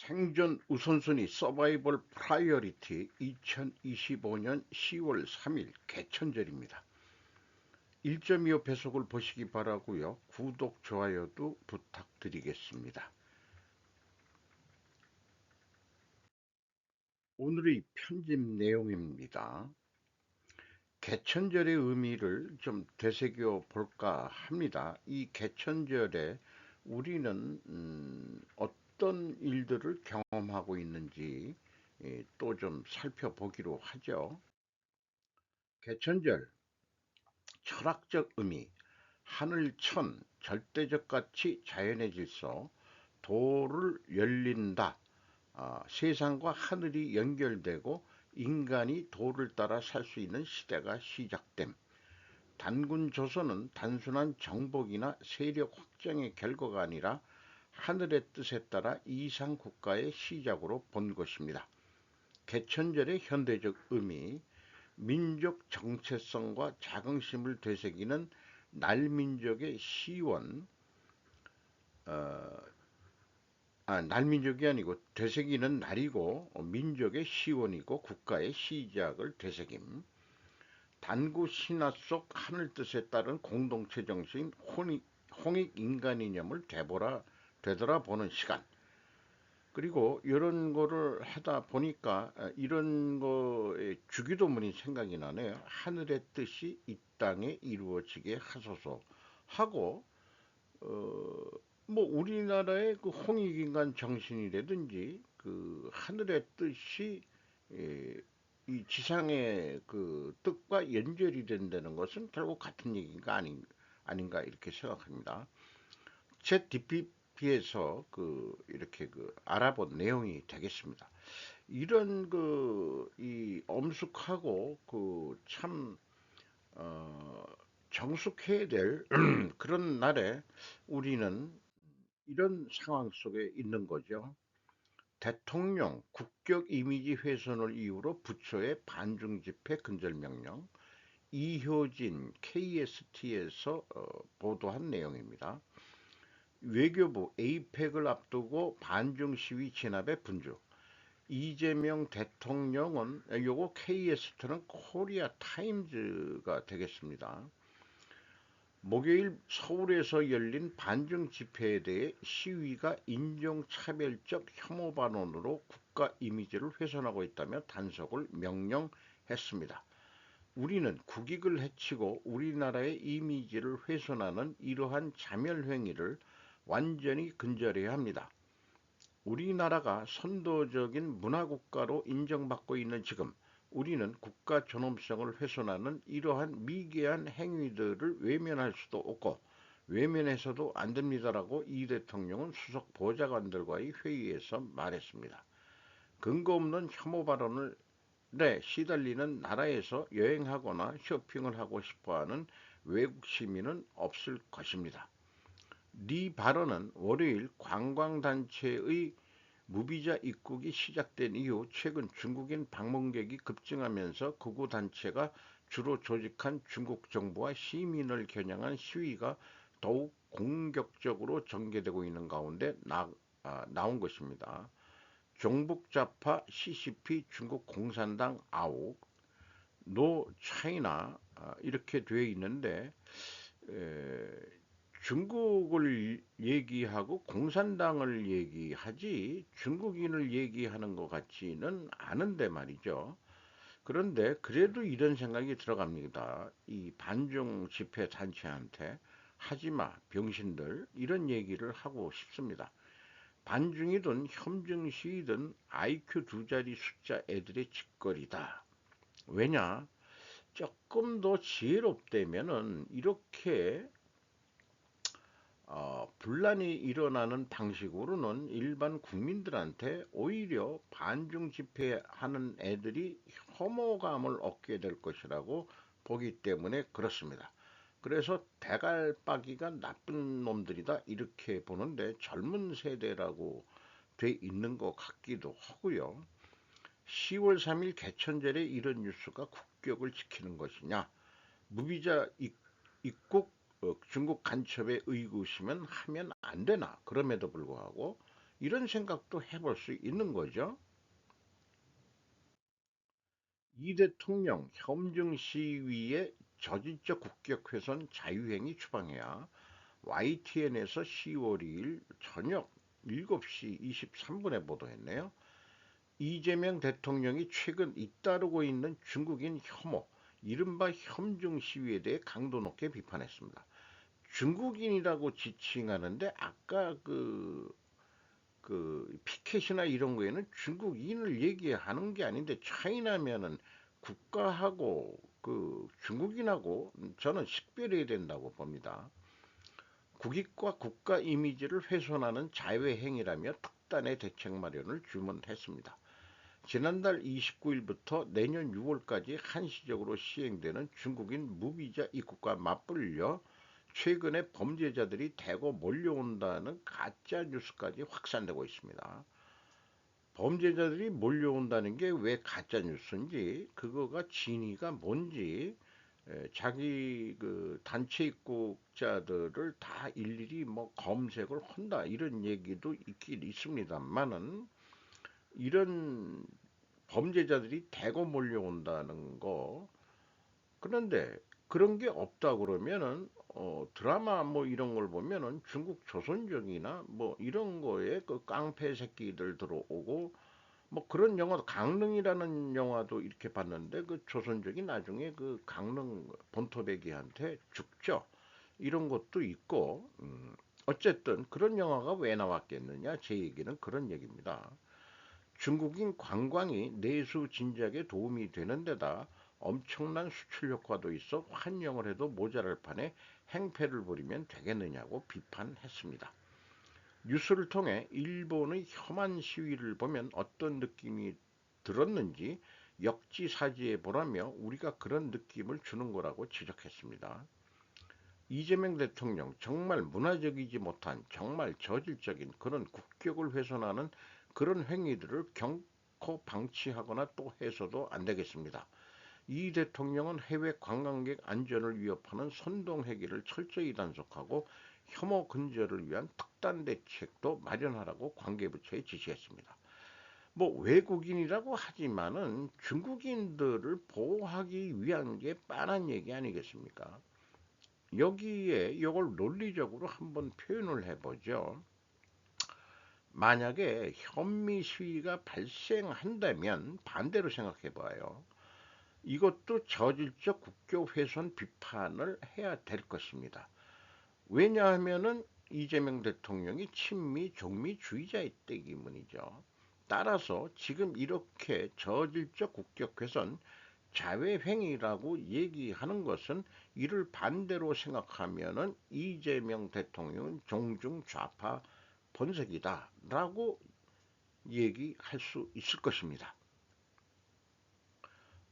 생존 우선순위 서바이벌 프라이어리티 2025년 10월 3일 개천절입니다. 1.25 배속을 보시기 바라고요. 구독, 좋아요도 부탁드리겠습니다. 오늘의 편집 내용입니다. 개천절의 의미를 좀 되새겨 볼까 합니다. 이 개천절에 우리는 어떤 일들을 경험하고 있는지 또 좀 살펴보기로 하죠. 개천절, 철학적 의미, 하늘천, 절대적 가치, 자연의 질서, 도를 열린다. 세상과 하늘이 연결되고 인간이 도를 따라 살 수 있는 시대가 시작됨. 단군 조선은 단순한 정복이나 세력 확장의 결과가 아니라 하늘의 뜻에 따라 이상 국가의 시작으로 본 것입니다. 개천절의 현대적 의미, 민족 정체성과 자긍심을 되새기는 날민족의 시원, 어, 날민족이 아니고 되새기는 날이고 민족의 시원이고 국가의 시작을 되새김. 단구 신화 속 하늘 뜻에 따른 공동체 정신 홍익 인간이념을 되돌아보는 시간. 그리고 이런 거를 하다 보니까 이런 거에 주기도문이 생각이 나네요. 하늘의 뜻이 이 땅에 이루어지게 하소서 하고 어, 뭐 우리나라의 그 홍익인간 정신이라든지 그 하늘의 뜻이 이 지상의 그 뜻과 연결이 된다는 것은 결국 같은 얘기가 아닌가 이렇게 생각합니다. 챗 DPT에서 그 이렇게 그 알아본 내용이 되겠습니다. 이런 그 이 엄숙하고 그참 정숙해야 될 그런 날에 우리는 이런 상황 속에 있는 거죠. 대통령 국격 이미지 훼손을 이유로 부처의 반중 집회 근절 명령. 이효진 KST에서 보도한 내용입니다. 외교부 에이펙을 앞두고 반중 시위 진압의 분주. 이재명 대통령은 요거 KST는 코리아 타임즈가 되겠습니다. 목요일 서울에서 열린 반중 집회에 대해 시위가 인종차별적 혐오 발언으로 국가 이미지를 훼손하고 있다며 단속을 명령했습니다. 우리는 국익을 해치고 우리나라의 이미지를 훼손하는 이러한 자멸행위를 완전히 근절해야 합니다. 우리나라가 선도적인 문화국가로 인정받고 있는 지금 우리는 국가 존엄성을 훼손하는 이러한 미개한 행위들을 외면할 수도 없고 외면해서도 안 됩니다라고 이 대통령은 수석 보좌관들과의 회의에서 말했습니다. 근거 없는 혐오 발언을 시달리는 나라에서 여행하거나 쇼핑을 하고 싶어하는 외국 시민은 없을 것입니다. 리 발언은 월요일 관광단체의 무비자 입국이 시작된 이후 최근 중국인 방문객이 급증하면서 극우 단체가 주로 조직한 중국 정부와 시민을 겨냥한 시위가 더욱 공격적으로 전개되고 있는 가운데 나온 것입니다. 종북좌파 CCP 중국 공산당 아웃, 노 차이나 이렇게 되어 있는데 중국을 얘기하고 공산당을 얘기하지 중국인을 얘기하는 것 같지는 않은데 말이죠. 그런데 그래도 이런 생각이 들어갑니다. 이 반중 집회 단체한테 하지마 병신들 이런 얘기를 하고 싶습니다. 반중이든 협정 시위든 IQ 두 자리 숫자 애들의 짓거리다. 왜냐? 조금 더 지혜롭다면은 이렇게 분란이 일어나는 방식으로는 일반 국민들한테 오히려 반중 집회하는 애들이 혐오감을 얻게 될 것이라고 보기 때문에 그렇습니다. 그래서 대갈박이가 나쁜 놈들이다 이렇게 보는데 젊은 세대라고 돼 있는 것 같기도 하고요. 10월 3일 개천절에 이런 뉴스가 국격을 지키는 것이냐? 무비자 입국 중국 간첩에 의구심은 하면 안 되나? 그럼에도 불구하고 이런 생각도 해볼 수 있는 거죠. 이 대통령 현중 시위에 저질적 국격 훼손 자유행위 추방해야 YTN에서 10월 2일 저녁 7시 23분에 보도했네요. 이재명 대통령이 최근 잇따르고 있는 중국인 혐오, 이른바 현중 시위에 대해 강도 높게 비판했습니다. 중국인이라고 지칭하는데 아까 피켓이나 이런 거에는 중국인을 얘기하는 게 아닌데 차이나면은 국가하고 중국인하고 저는 식별해야 된다고 봅니다. 국익과 국가 이미지를 훼손하는 자해 행위라며 특단의 대책 마련을 주문했습니다. 지난달 29일부터 내년 6월까지 한시적으로 시행되는 중국인 무비자 입국과 맞불려 최근에 범죄자들이 대거 몰려온다는 가짜 뉴스까지 확산되고 있습니다. 범죄자들이 몰려온다는 게 왜 가짜 뉴스인지, 그거가 진위가 뭔지, 자기 단체 입국자들을 다 일일이 뭐 검색을 한다 이런 얘기도 있긴 있습니다만은, 이런 범죄자들이 대거 몰려온다는 거. 그런데 그런 게 없다 그러면은 드라마 뭐 이런 걸 보면은 중국 조선족이나 뭐 이런 거에 깡패 새끼들 들어오고 뭐 그런 영화도, 강릉이라는 영화도 이렇게 봤는데 조선족이 나중에 강릉 본토배기한테 죽죠. 이런 것도 있고, 어쨌든 그런 영화가 왜 나왔겠느냐, 제 얘기는 그런 얘기입니다. 중국인 관광이 내수 진작에 도움이 되는 데다 엄청난 수출 효과도 있어 환영을 해도 모자랄 판에 행패를 부리면 되겠느냐고 비판했습니다. 뉴스를 통해 일본의 혐한 시위를 보면 어떤 느낌이 들었는지 역지사지해 보라며 우리가 그런 느낌을 주는 거라고 지적했습니다. 이재명 대통령 정말 문화적이지 못한, 정말 저질적인 그런 국격을 훼손하는 그런 행위들을 경코 방치하거나 또 해서도 안 되겠습니다. 이 대통령은 해외 관광객 안전을 위협하는 선동행위를 철저히 단속하고 혐오 근절을 위한 특단 대책도 마련하라고 관계부처에 지시했습니다. 뭐 외국인이라고 하지만은 중국인들을 보호하기 위한 게 빤한 얘기 아니겠습니까? 여기에 이걸 논리적으로 한번 표현을 해보죠. 만약에 현미 시위가 발생한다면 반대로 생각해 봐요. 이것도 저질적 국교 훼손 비판을 해야 될 것입니다. 왜냐하면은 이재명 대통령이 친미 종미주의자이기 때문이죠. 따라서 지금 이렇게 저질적 국격 훼손 자외행위라고 얘기하는 것은, 이를 반대로 생각하면은 이재명 대통령은 종중 좌파 본색이다라고 얘기할 수 있을 것입니다.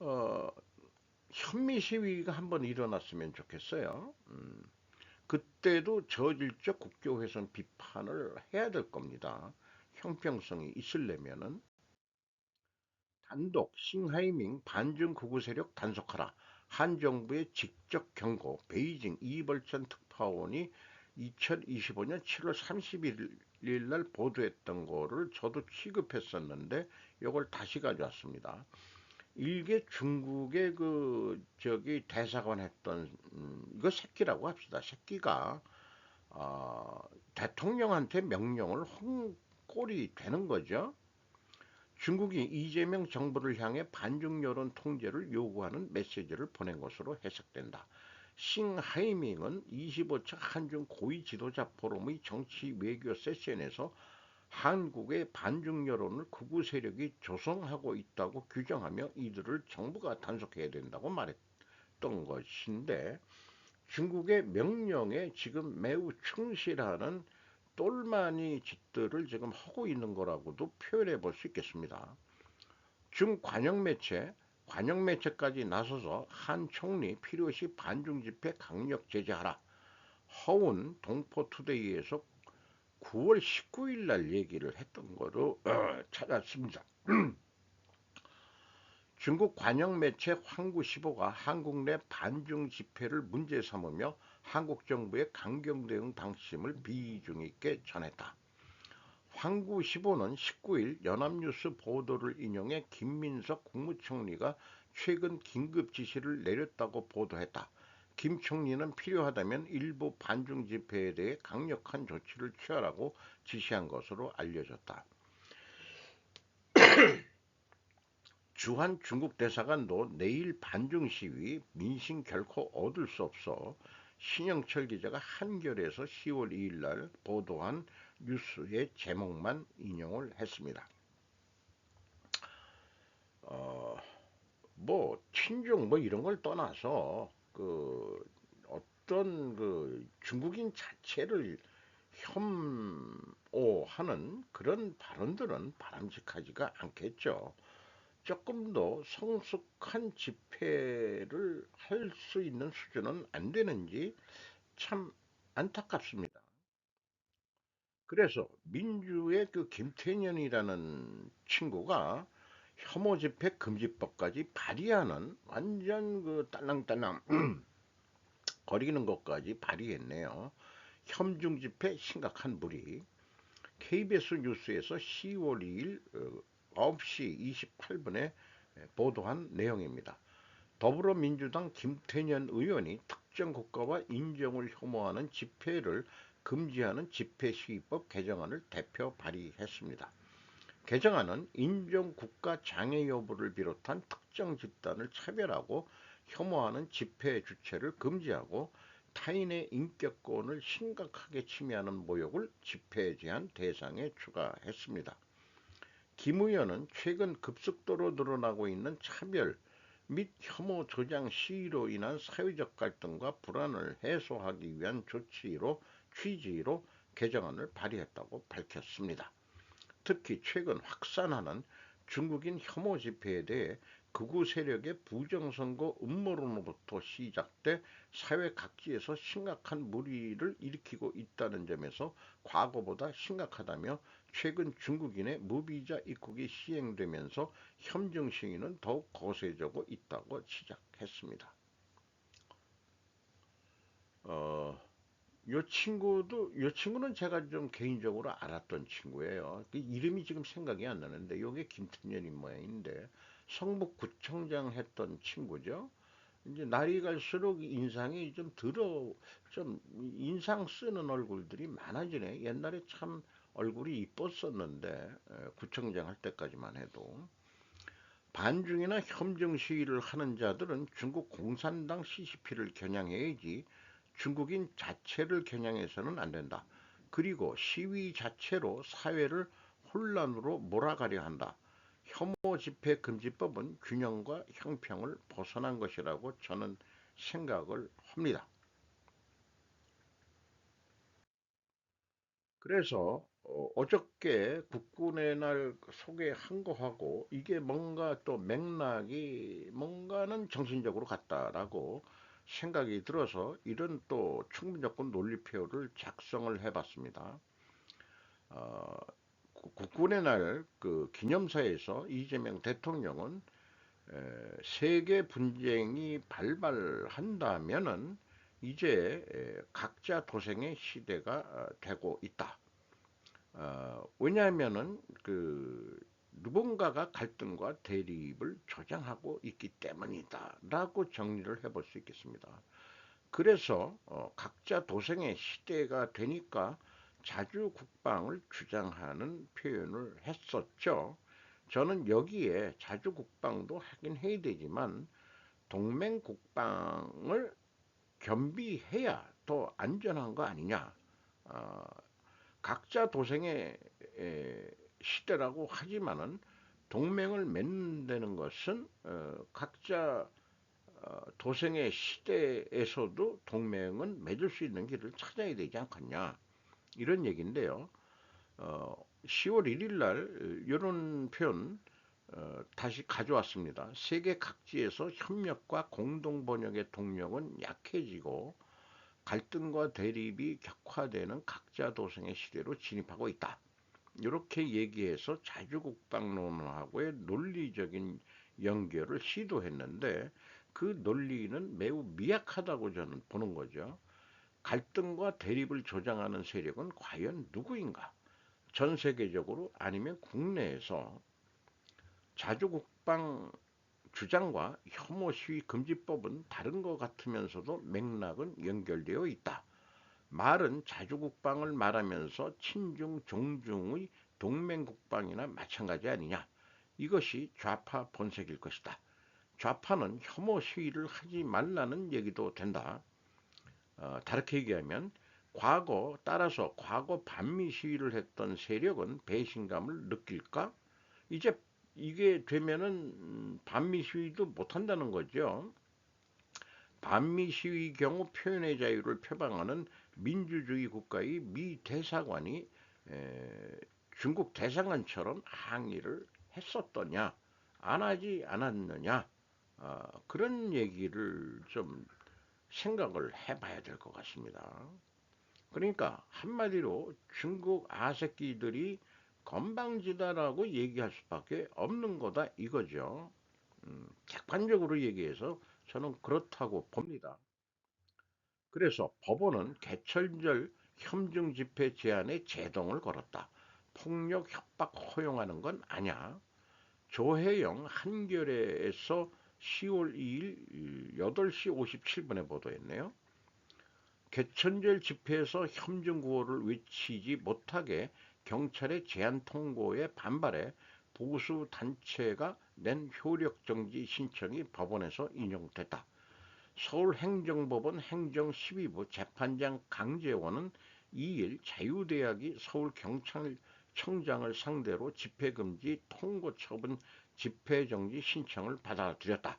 어, 현미 시위가 한번 일어났으면 좋겠어요. 그때도 저질적 국교훼손 비판을 해야 될 겁니다. 형평성이 있으려면은. 단독 싱하이밍 반중 극우 세력 단속하라. 한 정부의 직접 경고. 베이징 이벌천 특파원이 2025년 7월 31일 날 보도했던 거를 저도 취급했었는데 이걸 다시 가져왔습니다. 일개 중국의 저기 대사관 했던, 이거 새끼라고 합시다. 새끼가 대통령한테 명령을 한 꼴이 되는 거죠. 중국이 이재명 정부를 향해 반중 여론 통제를 요구하는 메시지를 보낸 것으로 해석된다. 싱하이밍은 25차 한중 고위 지도자 포럼의 정치 외교 세션에서 한국의 반중 여론을 극우 세력이 조성하고 있다고 규정하며 이들을 정부가 단속해야 된다고 말했던 것인데, 중국의 명령에 지금 매우 충실하는 똘마니 짓들을 지금 하고 있는 거라고도 표현해 볼 수 있겠습니다. 관영 매체까지 나서서 한 총리 필요시 반중 집회 강력 제재하라. 허운 동포투데이에서 9월 19일 날 얘기를 했던 거로 찾았습니다. 중국 관영 매체 황구시보가 한국 내 반중 집회를 문제 삼으며 한국 정부의 강경 대응 방침을 비중 있게 전했다. 한국15는 19일 연합뉴스 보도를 인용해 김민석 국무총리가 최근 긴급 지시를 내렸다고 보도했다. 김 총리는 필요하다면 일부 반중 집회에 대해 강력한 조치를 취하라고 지시한 것으로 알려졌다. 주한 중국 대사관도 내일 반중 시위 민심 결코 얻을 수 없어 신영철 기자가 한겨레에서 10월 2일 날 보도한 뉴스의 제목만 인용을 했습니다. 뭐 친중 뭐 이런 걸 떠나서 그 어떤 그 중국인 자체를 혐오하는 그런 발언들은 바람직하지가 않겠죠. 조금 더 성숙한 집회를 할 수 있는 수준은 안 되는지 참 안타깝습니다. 그래서 민주의 그 김태년이라는 친구가 혐오 집회 금지법까지 발의하는 완전 그 딸랑딸랑 거리는 것까지 발의했네요. 혐중 집회 심각한 무리. KBS 뉴스에서 10월 2일 9시 28분에 보도한 내용입니다. 더불어민주당 김태년 의원이 특정 국가와 인종을 혐오하는 집회를 금지하는 집회시위법 개정안을 대표 발의했습니다. 개정안은 인종 국가 장애 여부를 비롯한 특정 집단을 차별하고 혐오하는 집회 주최를 금지하고 타인의 인격권을 심각하게 침해하는 모욕을 집회에 제한 대상에 추가했습니다. 김 의원은 최근 급속도로 늘어나고 있는 차별 및 혐오 조장 시위로 인한 사회적 갈등과 불안을 해소하기 위한 취지로 개정안을 발의했다고 밝혔습니다. 특히 최근 확산하는 중국인 혐오 집회에 대해 극우 세력의 부정선거 음모론으로부터 시작돼 사회 각지에서 심각한 물의를 일으키고 있다는 점에서 과거보다 심각하다며 최근 중국인의 무비자 입국이 시행되면서 혐중 시위는 더욱 거세지고 있다고 지적했습니다. 어, 요 친구는 제가 좀 개인적으로 알았던 친구예요. 그 이름이 지금 생각이 안 나는데, 요게 김특년이 모양인데, 성북구청장 했던 친구죠. 이제 날이 갈수록 인상이 좀 인상 쓰는 얼굴들이 많아지네. 옛날에 참 얼굴이 이뻤었는데, 구청장 할 때까지만 해도. 반중이나 혐중 시위를 하는 자들은 중국 공산당 CCP를 겨냥해야지 중국인 자체를 겨냥해서는 안 된다. 그리고 시위 자체로 사회를 혼란으로 몰아가려 한다. 혐오 집회 금지법은 균형과 형평을 벗어난 것이라고 저는 생각을 합니다. 그래서 어저께 국군의 날 소개한 거하고 이게 뭔가 또 맥락이 뭔가는 정신적으로 같다라고 생각이 들어서 이런 또 충분조건 논리표를 작성을 해봤습니다. 어, 국군의 날 그 기념사에서 이재명 대통령은 세계 분쟁이 발발한다면은 이제 각자 도생의 시대가 되고 있다. 왜냐하면은 그 누군가가 갈등과 대립을 조장하고 있기 때문이다라고 정리를 해볼 수 있겠습니다. 그래서 각자 도생의 시대가 되니까 자주 국방을 주장하는 표현을 했었죠. 저는 여기에 자주 국방도 하긴 해야 되지만 동맹 국방을 겸비해야 더 안전한 거 아니냐. 어, 각자 도생의 시대라고 하지만은 동맹을 맺는다는 것은 각자 도생의 시대에서도 동맹은 맺을 수 있는 길을 찾아야 되지 않겠냐 이런 얘기인데요. 10월 1일 날 이런 표현 다시 가져왔습니다. 세계 각지에서 협력과 공동 번영의 동력은 약해지고 갈등과 대립이 격화되는 각자 도생의 시대로 진입하고 있다. 이렇게 얘기해서 자주국방론하고의 논리적인 연결을 시도했는데 그 논리는 매우 미약하다고 저는 보는 거죠. 갈등과 대립을 조장하는 세력은 과연 누구인가? 전 세계적으로 아니면 국내에서 자주국방 주장과 혐오 시위 금지법은 다른 것 같으면서도 맥락은 연결되어 있다. 말은 자주국방을 말하면서 친중, 종중의 동맹국방이나 마찬가지 아니냐. 이것이 좌파 본색일 것이다. 좌파는 혐오 시위를 하지 말라는 얘기도 된다. 다르게 얘기하면 따라서 과거 반미 시위를 했던 세력은 배신감을 느낄까? 이제 이게 되면은 반미 시위도 못한다는 거죠. 반미 시위 경우 표현의 자유를 표방하는 민주주의 국가의 미 대사관이 중국 대사관처럼 항의를 했었더냐, 안 하지 않았느냐, 그런 얘기를 좀 생각을 해봐야 될 것 같습니다. 그러니까 한마디로 중국 아새끼들이 건방지다라고 얘기할 수밖에 없는 거다 이거죠. 객관적으로 얘기해서 저는 그렇다고 봅니다. 그래서 법원은 개천절 협중 집회 제한에 제동을 걸었다. 폭력 협박 허용하는 건 아냐. 조혜영 한겨레에서 10월 2일 8시 57분에 보도했네요. 개천절 집회에서 협중 구호를 외치지 못하게 경찰의 제한 통고에 반발해 보수 단체가 낸 효력 정지 신청이 법원에서 인용됐다. 서울행정법원 행정 12부 재판장 강재원은 2일 자유대학이 서울경찰청장을 상대로 집회금지 통고 처분 집회정지 신청을 받아들였다.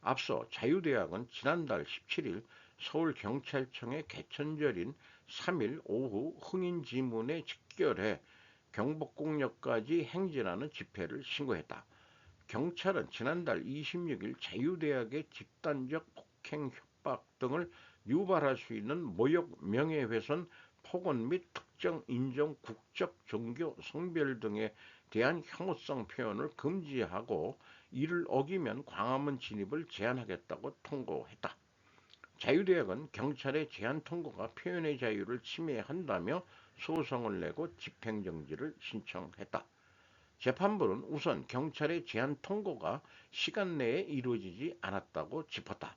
앞서 자유대학은 지난달 17일 서울경찰청의 개천절인 3일 오후 흥인지문에 직결해 경복궁역까지 행진하는 집회를 신고했다. 경찰은 지난달 26일 자유대학의 집단적 폭행, 협박 등을 유발할 수 있는 모욕, 명예훼손, 폭언 및 특정 인종, 국적, 종교, 성별 등에 대한 혐오성 표현을 금지하고 이를 어기면 광화문 진입을 제한하겠다고 통고했다. 자유대학은 경찰의 제한 통고가 표현의 자유를 침해한다며 소송을 내고 집행정지를 신청했다. 재판부는 우선 경찰의 제한 통고가 시간 내에 이루어지지 않았다고 짚었다.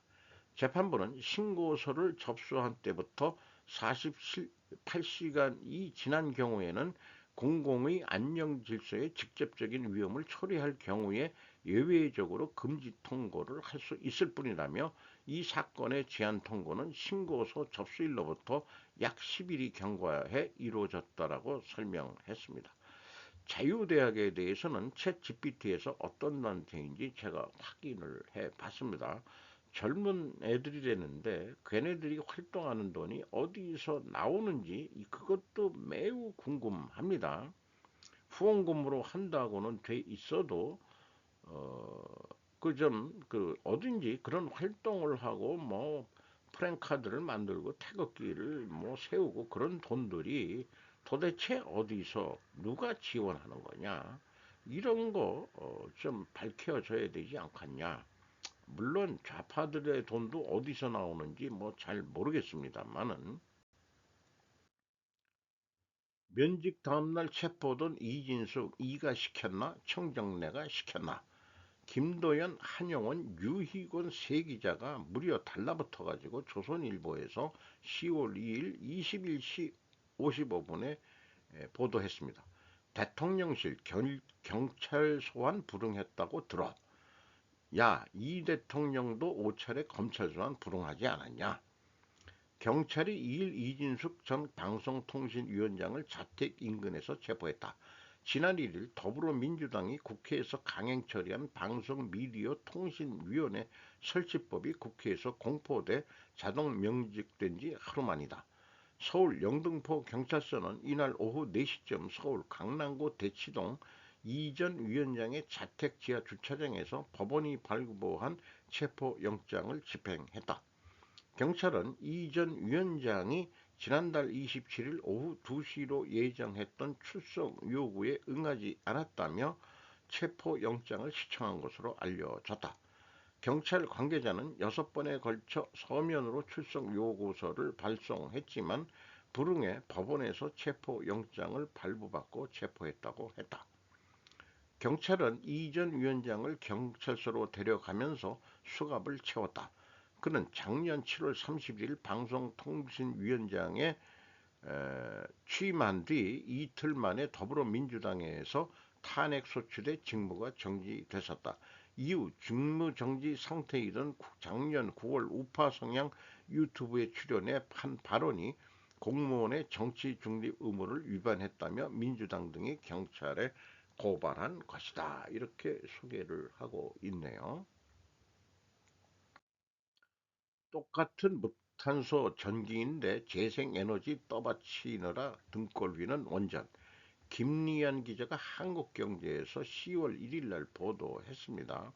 재판부는 신고서를 접수한 때부터 48시간이 지난 경우에는 공공의 안녕 질서에 직접적인 위험을 초래할 경우에 예외적으로 금지 통고를 할 수 있을 뿐이라며 이 사건의 제한 통고는 신고서 접수일로부터 약 10일이 경과해 이루어졌다라고 설명했습니다. 자유대학에 대해서는 챗 GPT에서 어떤 단체인지 제가 확인을 해 봤습니다. 젊은 애들이라는데 걔네들이 활동하는 돈이 어디서 나오는지 그것도 매우 궁금합니다. 후원금으로 한다고는 돼 있어도 어, 어딘지 그런 활동을 하고 뭐 프랭카드를 만들고 태극기를 뭐 세우고 그런 돈들이 도대체 어디서 누가 지원하는 거냐? 이런 거 좀 밝혀져야 되지 않겠냐? 물론 좌파들의 돈도 어디서 나오는지 뭐 잘 모르겠습니다만은 면직 다음날 체포된 이진숙 이가 시켰나 청정래가 시켰나 김도연, 한용원, 유희곤 세 기자가 무려 달라붙어가지고 조선일보에서 10월 2일 21시 55분에 보도했습니다. 대통령실 경찰 소환 불응했다고 들어. 야, 이 대통령도 5차례 검찰 소환 불응하지 않았냐? 경찰이 2일 이진숙 전 방송통신위원장을 자택 인근에서 체포했다. 지난 1일 더불어민주당이 국회에서 강행 처리한 방송미디어통신위원회 설치법이 국회에서 공포돼 자동 명직된 지 하루 만이다. 서울 영등포 경찰서는 이날 오후 4시쯤 서울 강남구 대치동 이 전 위원장의 자택 지하 주차장에서 법원이 발부한 체포영장을 집행했다. 경찰은 이 전 위원장이 지난달 27일 오후 2시로 예정했던 출석 요구에 응하지 않았다며 체포영장을 시청한 것으로 알려졌다. 경찰 관계자는 6번에 걸쳐 서면으로 출석 요구서를 발송했지만 불응해 법원에서 체포영장을 발부받고 체포했다고 했다. 경찰은 이 전 위원장을 경찰서로 데려가면서 수갑을 채웠다. 그는 작년 7월 30일 방송통신위원장에 취임한 뒤 이틀 만에 더불어민주당에서 탄핵소추돼 직무가 정지됐었다. 이후 직무정지 상태이던 작년 9월 우파 성향 유튜브에 출연해 한 발언이 공무원의 정치 중립 의무를 위반했다며 민주당 등이 경찰에 고발한 것이다. 이렇게 소개를 하고 있네요. 똑같은 무탄소 전기인데 재생에너지 떠받치느라 등골휘는 원전. 김리안 기자가 한국경제에서 10월 1일 날 보도했습니다.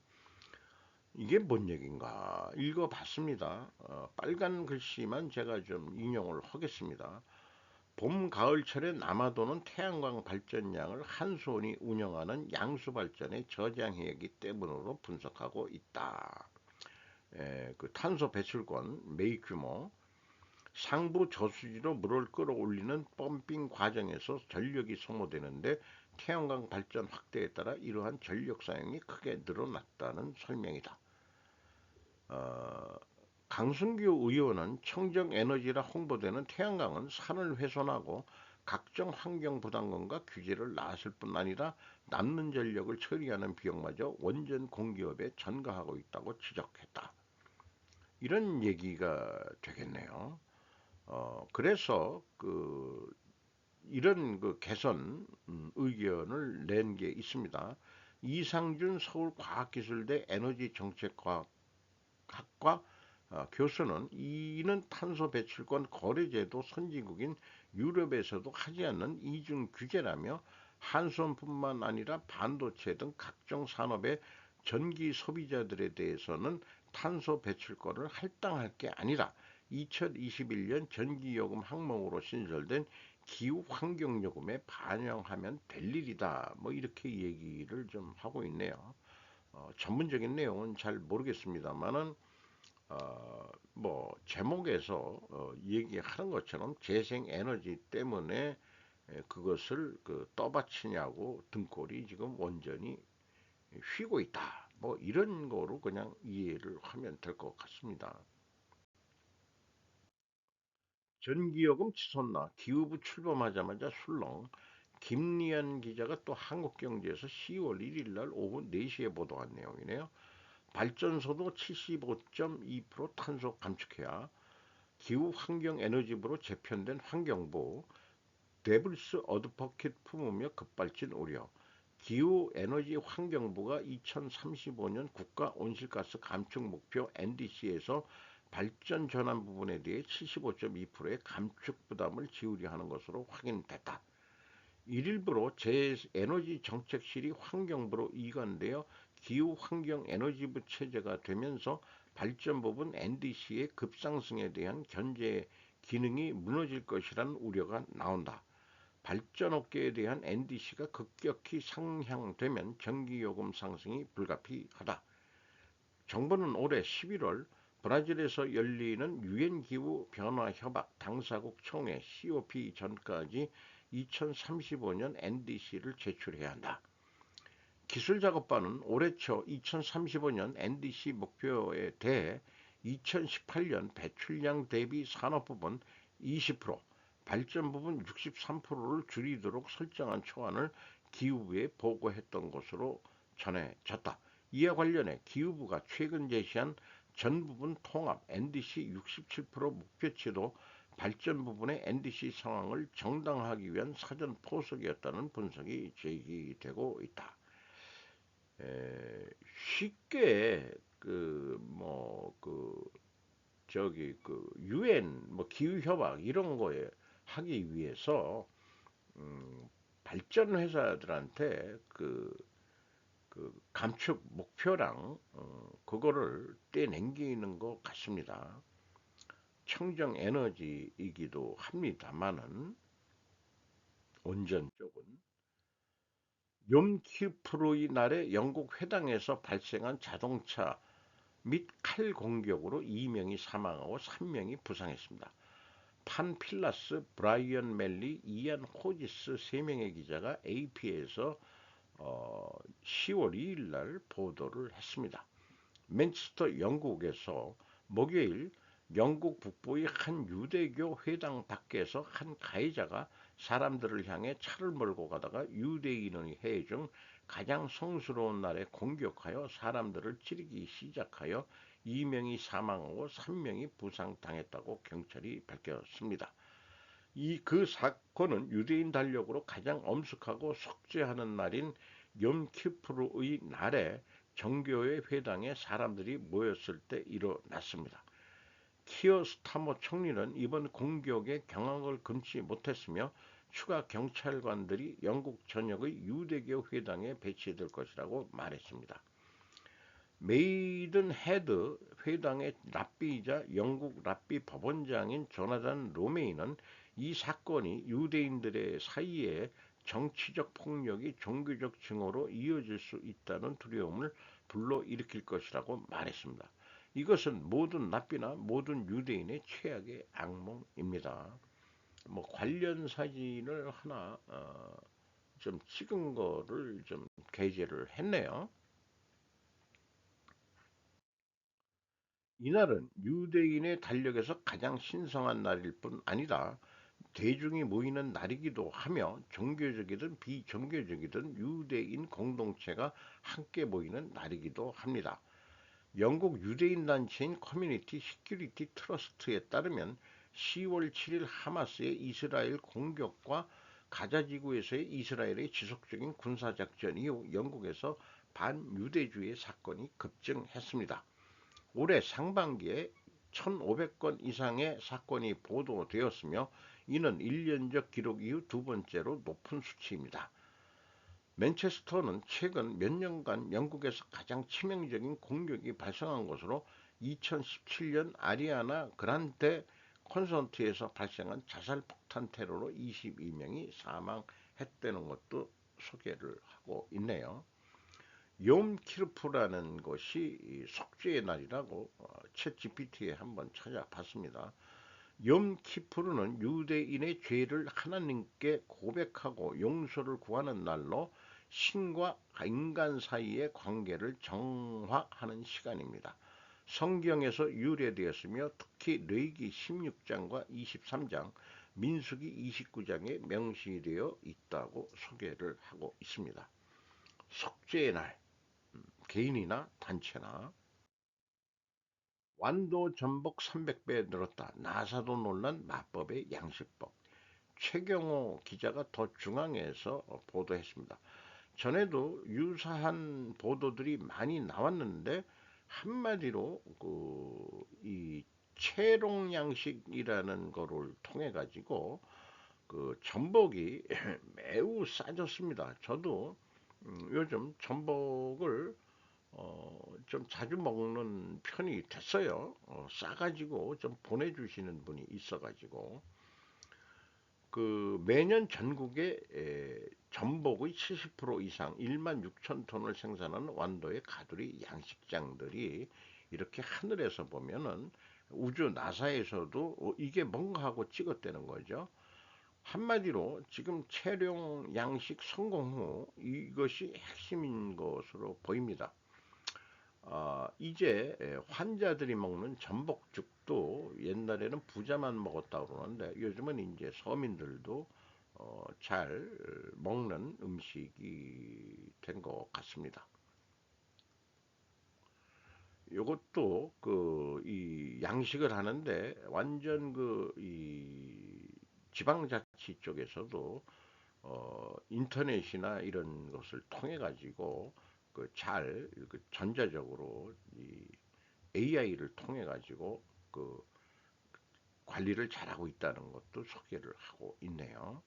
이게 뭔 얘기인가 읽어봤습니다. 빨간 글씨만 제가 좀 인용을 하겠습니다. 봄, 가을철에 남아도는 태양광 발전량을 한손이 운영하는 양수발전에 저장해야 하기 때문으로 분석하고 있다. 그 탄소 배출권 매입 규모, 상부 저수지로 물을 끌어올리는 펌핑 과정에서 전력이 소모되는데 태양광 발전 확대에 따라 이러한 전력 사용이 크게 늘어났다는 설명이다. 어, 강승규 의원은 청정에너지라 홍보되는 태양광은 산을 훼손하고 각종 환경 부담금과 규제를 나설 뿐 아니라 남는 전력을 처리하는 비용마저 원전 공기업에 전가하고 있다고 지적했다. 이런 얘기가 되겠네요. 그래서 이런 개선 의견을 낸 게 있습니다. 이상준 서울과학기술대 에너지정책과학과 교수는 이는 탄소 배출권 거래제도 선진국인 유럽에서도 하지 않는 이중 규제라며 한손뿐만 아니라 반도체 등 각종 산업의 전기 소비자들에 대해서는 탄소 배출권을 할당할 게 아니라 2021년 전기요금 항목으로 신설된 기후 환경 요금에 반영하면 될 일이다. 뭐 이렇게 얘기를 좀 하고 있네요. 전문적인 내용은 잘 모르겠습니다만은 뭐 제목에서 얘기하는 것처럼 재생에너지 때문에 그것을 떠받치냐고 등골이 지금 원전이 휘고 있다. 뭐 이런 거로 그냥 이해를 하면 될 것 같습니다. 전기요금 치솟나 기후부 출범하자마자 술렁. 김리안 기자가 또 한국경제에서 10월 1일 날 오후 4시에 보도한 내용이네요. 발전소도 75.2% 탄소 감축해야 기후 환경 에너지부로 재편된 환경부 데블스 어드버킷 품으며 급발진 우려. 기후 에너지 환경부가 2035년 국가 온실가스 감축 목표 NDC에서 발전 전환 부분에 대해 75.2%의 감축 부담을 지우려 하는 것으로 확인됐다. 일부로 재에너지 정책실이 환경부로 이관되어 기후환경에너지부 체제가 되면서 발전 부분 NDC의 급상승에 대한 견제 기능이 무너질 것이라는 우려가 나온다. 발전업계에 대한 NDC가 급격히 상향되면 전기요금 상승이 불가피하다. 정부는 올해 11월 브라질에서 열리는 유엔 기후 변화 협약 당사국 총회 COP 전까지 2035년 NDC를 제출해야 한다. 기술작업반은 올해 초 2035년 NDC 목표에 대해 2018년 배출량 대비 산업 부분 20%, 발전 부분 63%를 줄이도록 설정한 초안을 기후부에 보고했던 것으로 전해졌다. 이와 관련해 기후부가 최근 제시한 전 부분 통합 NDC 67% 목표치도 발전 부분의 NDC 상황을 정당화하기 위한 사전 포석이었다는 분석이 제기되고 있다. 쉽게 유엔 뭐 기후 협약 이런 거에 하기 위해서 발전 회사들한테 감축 목표랑 그거를 떼냉기는 것 같습니다. 청정 에너지이기도 합니다만은 온전 쪽은 욤키프로이 날에 영국 회당에서 발생한 자동차 및 칼 공격으로 2명이 사망하고 3명이 부상했습니다. 판 필라스, 브라이언 멜리, 이안 호지스 세 명의 기자가 AP에서 10월 2일 날 보도를 했습니다. 맨체스터 영국에서 목요일 영국 북부의 한 유대교 회당 밖에서 한 가해자가 사람들을 향해 차를 몰고 가다가 유대인의 해중 가장 성스러운 날에 공격하여 사람들을 찌르기 시작하여 2명이 사망하고 3명이 부상당했다고 경찰이 밝혔습니다. 그 사건은 유대인 달력으로 가장 엄숙하고 속죄하는 날인 염키푸르의 날에 정교회 회당에 사람들이 모였을 때 일어났습니다. 키어 스타머 총리는 이번 공격에 경악을 금치 못했으며 추가 경찰관들이 영국 전역의 유대교 회당에 배치될 것이라고 말했습니다. 메이든 헤드 회당의 랍비이자 영국 랍비 법원장인 조나단 로메이는 이 사건이 유대인들의 사이에 정치적 폭력이 종교적 증오로 이어질 수 있다는 두려움을 불러일으킬 것이라고 말했습니다. 이것은 모든 랍비나 모든 유대인의 최악의 악몽입니다. 뭐 관련 사진을 하나 좀 찍은 거를 좀 게재를 했네요. 이날은 유대인의 달력에서 가장 신성한 날일 뿐 아니라 대중이 모이는 날이기도 하며 종교적이든 비종교적이든 유대인 공동체가 함께 모이는 날이기도 합니다. 영국 유대인 단체인 커뮤니티 시큐리티 트러스트에 따르면 10월 7일 하마스의 이스라엘 공격과 가자 지구에서의 이스라엘의 지속적인 군사작전 이후 영국에서 반유대주의 사건이 급증했습니다. 올해 상반기에 1,500건 이상의 사건이 보도되었으며 이는 1년적 기록 이후 두 번째로 높은 수치입니다. 맨체스터는 최근 몇 년간 영국에서 가장 치명적인 공격이 발생한 것으로 2017년 아리아나 그란데 콘서트에서 발생한 자살 폭탄 테러로 22명이 사망했다는 것도 소개를 하고 있네요. 욤 키르푸라는 것이 속죄의 날이라고 챗 GPT에 한번 찾아봤습니다. 욤 키푸르는 유대인의 죄를 하나님께 고백하고 용서를 구하는 날로 신과 인간 사이의 관계를 정화하는 시간입니다. 성경에서 유래되었으며 특히 레위기 16장과 23장, 민수기 29장에 명시되어 있다고 소개를 하고 있습니다. 속죄의 날, 개인이나 단체나 완도 전복 300배 늘었다. 나사도 놀란 마법의 양식법. 최경호 기자가 더 중앙에서 보도했습니다. 전에도 유사한 보도들이 많이 나왔는데 한마디로 이 채롱 양식이라는 거를 통해 가지고 그 전복이 매우 싸졌습니다. 저도 요즘 전복을 좀 자주 먹는 편이 됐어요. 싸가지고 좀 보내주시는 분이 있어가지고 그 매년 전국에 전복의 70% 이상 1만 6천 톤을 생산하는 완도의 가두리 양식장들이 이렇게 하늘에서 보면은 우주 나사에서도 이게 뭔가 하고 찍었다는 거죠. 한마디로 지금 체룡 양식 성공 후 이것이 핵심인 것으로 보입니다. 이제 환자들이 먹는 전복죽도 옛날에는 부자만 먹었다고 그러는데 요즘은 이제 서민들도 잘 먹는 음식이 된 것 같습니다. 이것도 이 양식을 하는데 완전 이 지방자치 쪽에서도 인터넷이나 이런 것을 통해 가지고 그 전자적으로 이 AI를 통해 가지고 그 관리를 잘하고 있다는 것도 소개를 하고 있네요.